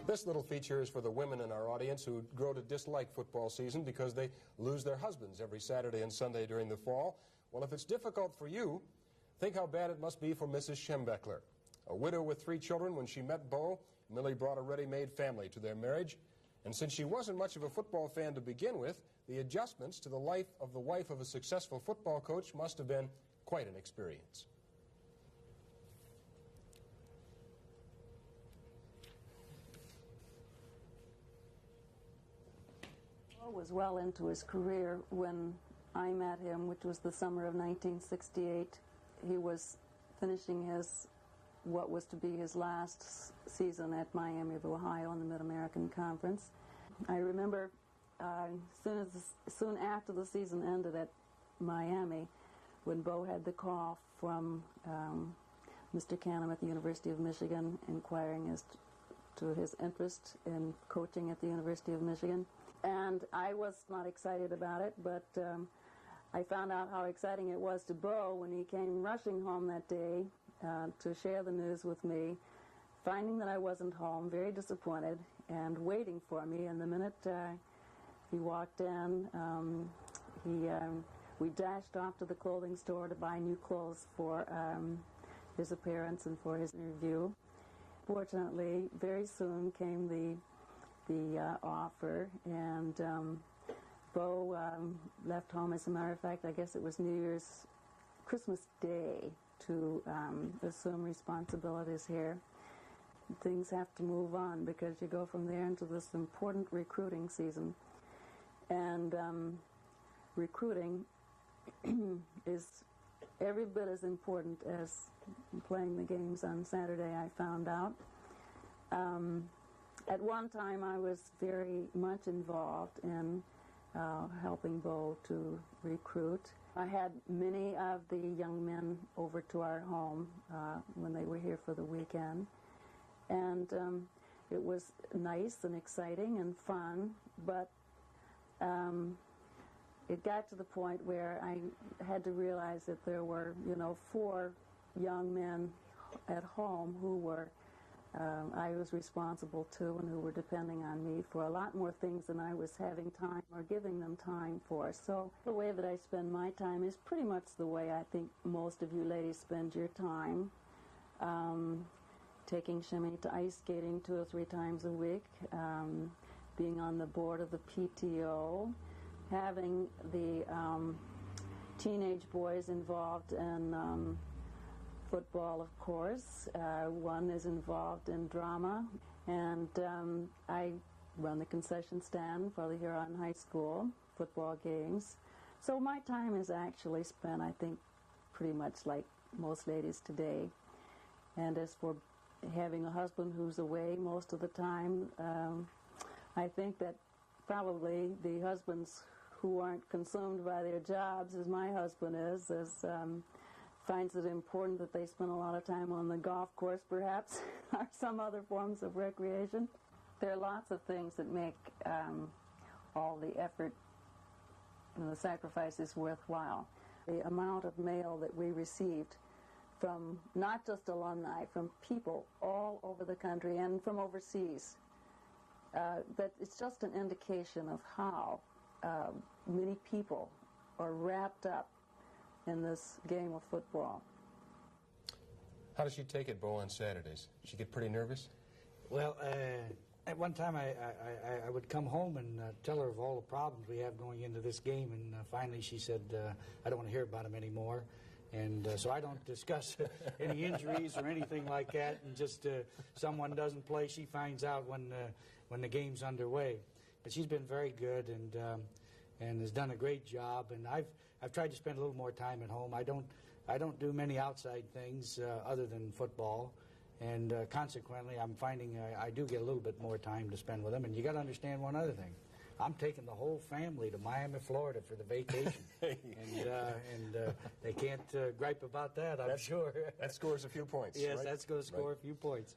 This little feature is for the women in our audience who grow to dislike football season because they lose their husbands every Saturday and Sunday during the fall. Well, if it's difficult for you, think how bad it must be for Mrs. Schembechler. A widow with 3 children, when she met Bo, Millie brought a ready-made family to their marriage. And since she wasn't much of a football fan to begin with, the adjustments to the life of the wife of a successful football coach must have been quite an experience. Bo was well into his career when I met him, which was the summer of 1968. He was finishing what was to be his last season at Miami of Ohio in the Mid-American Conference. I remember soon after the season ended at Miami, when Bo had the call from Mr. Canham at the University of Michigan inquiring as to his interest in coaching at the University of Michigan. And I was not excited about it, but I found out how exciting it was to Bo when he came rushing home that day to share the news with me, finding that I wasn't home, very disappointed, and waiting for me. And the minute he walked in, we dashed off to the clothing store to buy new clothes for his appearance and for his interview. Fortunately, very soon came the offer, and Bo left home. As a matter of fact, I guess it was Christmas Day, to assume responsibilities here. Things have to move on because you go from there into this important recruiting season. And recruiting is every bit as important as playing the games on Saturday, I found out. At one time, I was very much involved in helping Bo to recruit. I had many of the young men over to our home when they were here for the weekend. And it was nice and exciting and fun, but it got to the point where I had to realize that there were, 4 young men at home who were I was responsible to, and who were depending on me for a lot more things than I was having time or giving them time for. So the way that I spend my time is pretty much the way I think most of you ladies spend your time. Taking Shimmy to ice skating 2 or 3 times a week, being on the board of the PTO, having the teenage boys involved in football, of course. One is involved in drama, and I run the concession stand for the Huron High School football games. So my time is actually spent, I think, pretty much like most ladies today. And as for having a husband who's away most of the time, I think that probably the husbands who aren't consumed by their jobs, as my husband is, finds it important that they spend a lot of time on the golf course, perhaps, or some other forms of recreation. There are lots of things that make all the effort and the sacrifices worthwhile. The amount of mail that we received from not just alumni, from people all over the country and from overseas, that it's just an indication of how many people are wrapped up in this game of football. How does she take it, Bo, on Saturdays? She get pretty nervous? Well, at one time I would come home and tell her of all the problems we have going into this game, and finally she said, I don't want to hear about them anymore. And so I don't discuss any injuries or anything like that, and just someone doesn't play, she finds out when the game's underway. But she's been very good and has done a great job, and I've tried to spend a little more time at home. I don't do many outside things other than football, and consequently I'm finding I do get a little bit more time to spend with them. And you got to understand one other thing. I'm taking the whole family to Miami, Florida for the vacation, and they can't gripe about that, I'm sure. That scores a few points, yes, right? That's going to score a few points.